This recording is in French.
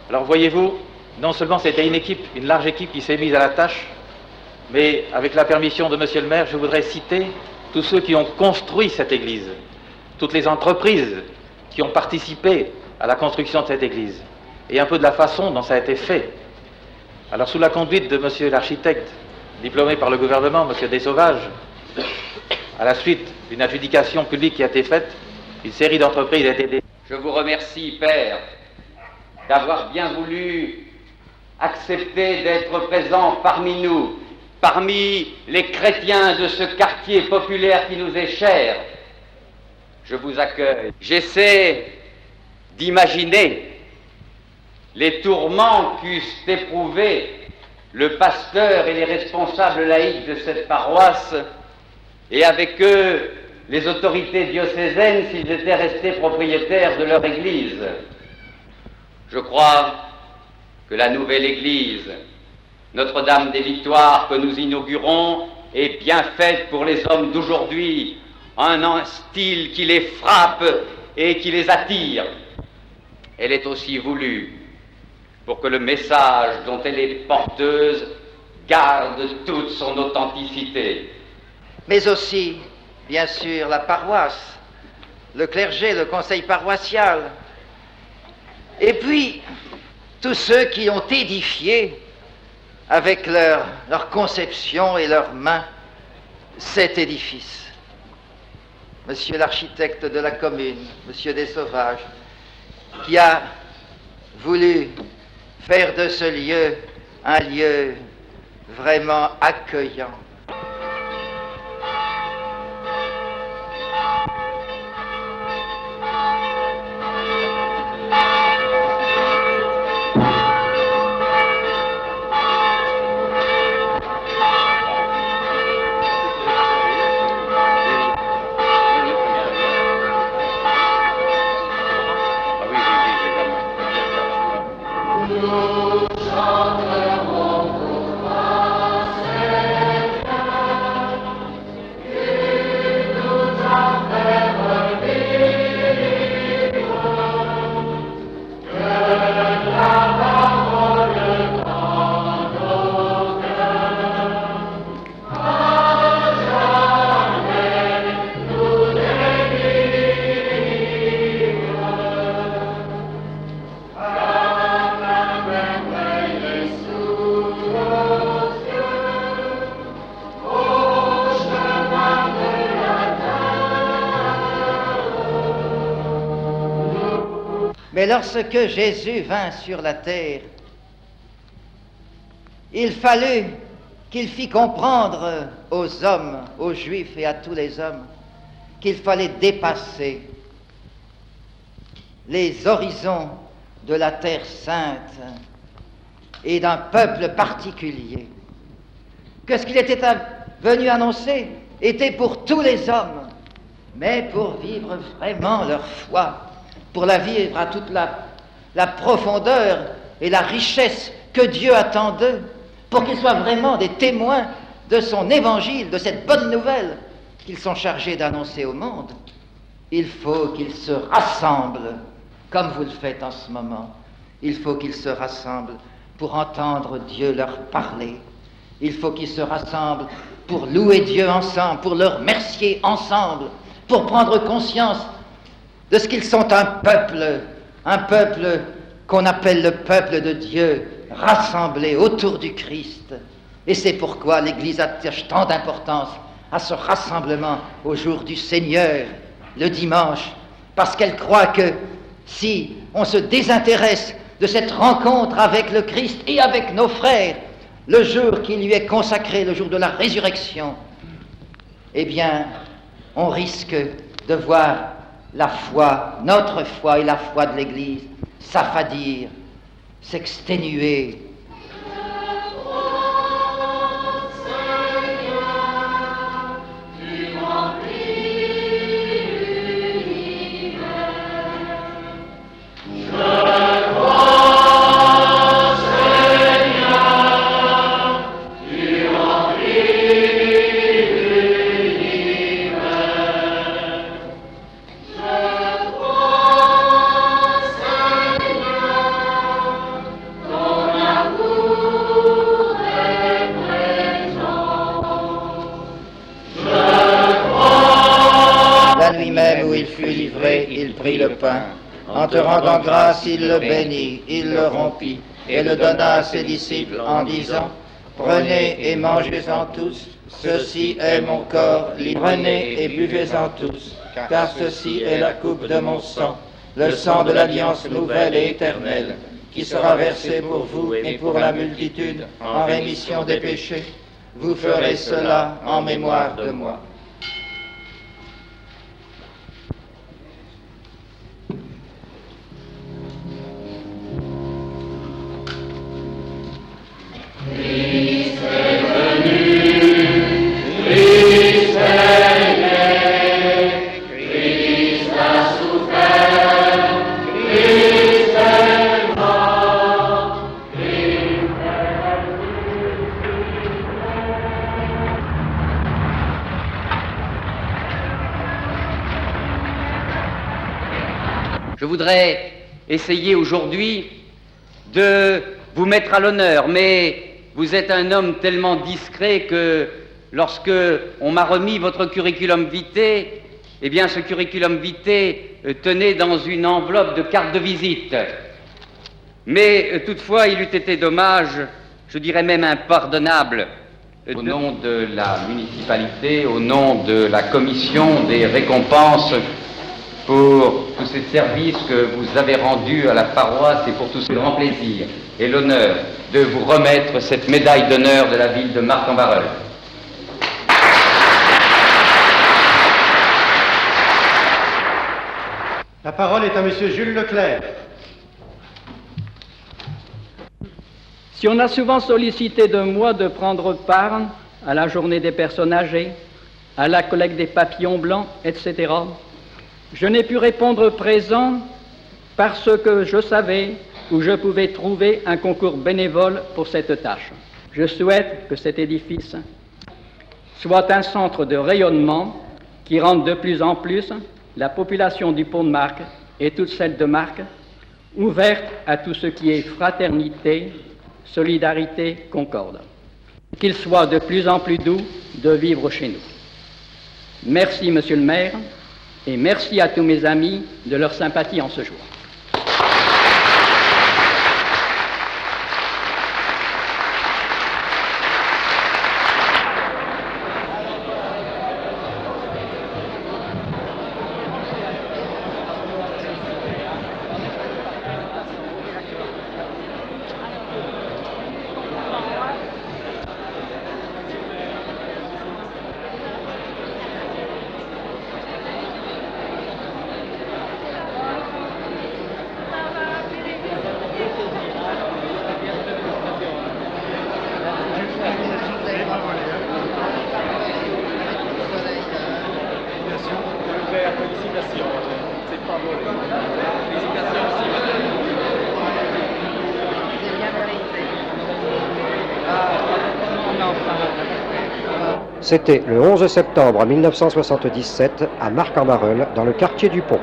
Alors voyez-vous, non seulement c'était une large équipe qui s'est mise à la tâche, mais avec la permission de monsieur le maire, je voudrais citer tous ceux qui ont construit cette église, toutes les entreprises qui ont participé à la construction de cette église, et un peu de la façon dont ça a été fait. Alors sous la conduite de monsieur l'architecte, diplômé par le gouvernement, monsieur Desauvages, à la suite d'une adjudication publique qui a été faite, une série d'entreprises a été dédiée. Je vous remercie, Père, d'avoir bien voulu accepter d'être présent parmi nous, parmi les chrétiens de ce quartier populaire qui nous est cher. Je vous accueille. J'essaie d'imaginer les tourments qu'eussent éprouvés le pasteur et les responsables laïcs de cette paroisse, et avec eux les autorités diocésaines s'ils étaient restés propriétaires de leur église. Je crois que la nouvelle église, Notre-Dame des Victoires, que nous inaugurons, est bien faite pour les hommes d'aujourd'hui, un style qui les frappe et qui les attire. Elle est aussi voulue pour que le message dont elle est porteuse garde toute son authenticité. Mais aussi, bien sûr, la paroisse, le clergé, le conseil paroissial, et puis tous ceux qui ont édifié avec leur conception et leurs mains cet édifice. Monsieur l'architecte de la commune, monsieur Desauvages, qui a voulu faire de ce lieu un lieu vraiment accueillant. Mais lorsque Jésus vint sur la terre, il fallut qu'il fît comprendre aux hommes, aux Juifs et à tous les hommes, qu'il fallait dépasser les horizons de la terre sainte et d'un peuple particulier. Que ce qu'il était venu annoncer était pour tous les hommes, mais pour vivre vraiment leur foi, pour la vivre à toute la profondeur et la richesse que Dieu attend d'eux, pour qu'ils soient vraiment des témoins de son évangile, de cette bonne nouvelle qu'ils sont chargés d'annoncer au monde. Il faut qu'ils se rassemblent, comme vous le faites en ce moment. Il faut qu'ils se rassemblent pour entendre Dieu leur parler. Il faut qu'ils se rassemblent pour louer Dieu ensemble, pour le remercier ensemble, pour prendre conscience de ce qu'ils sont un peuple qu'on appelle le peuple de Dieu, rassemblé autour du Christ. Et c'est pourquoi l'Église attache tant d'importance à ce rassemblement au jour du Seigneur, le dimanche, parce qu'elle croit que si on se désintéresse de cette rencontre avec le Christ et avec nos frères, le jour qui lui est consacré, le jour de la résurrection, eh bien, on risque de voir la foi, notre foi et la foi de l'Église s'affadir s'exténuer. Il prit le pain, en te rendant grâce, il le bénit, il le rompit, et le donna à ses disciples en disant, prenez et mangez-en tous, ceci est mon corps, prenez et buvez-en tous, car ceci est la coupe de mon sang, le sang de l'alliance nouvelle et éternelle, qui sera versé pour vous et pour la multitude en rémission des péchés. Vous ferez cela en mémoire de moi. Je voudrais essayer aujourd'hui de vous mettre à l'honneur, mais vous êtes un homme tellement discret que lorsque on m'a remis votre curriculum vitae, eh bien ce curriculum vitae tenait dans une enveloppe de carte de visite. Mais toutefois, il eût été dommage, je dirais même impardonnable, au nom de la municipalité, au nom de la commission des récompenses, pour tous ces services que vous avez rendus à la paroisse et pour tout ce grand plaisir et l'honneur de vous remettre cette médaille d'honneur de la ville de Marc-en-Barœul. La parole est à Monsieur Jules Leclerc. Si on a souvent sollicité de moi de prendre part à la journée des personnes âgées, à la collecte des papillons blancs, etc., je n'ai pu répondre présent parce que je savais où je pouvais trouver un concours bénévole pour cette tâche. Je souhaite que cet édifice soit un centre de rayonnement qui rende de plus en plus la population du Pont de Marc et toute celle de Marc ouverte à tout ce qui est fraternité, solidarité, concorde. Qu'il soit de plus en plus doux de vivre chez nous. Merci, Monsieur le maire, et merci à tous mes amis de leur sympathie en ce jour. C'était le 11 septembre 1977 à Marc-en-Barœul, dans le quartier du Pont.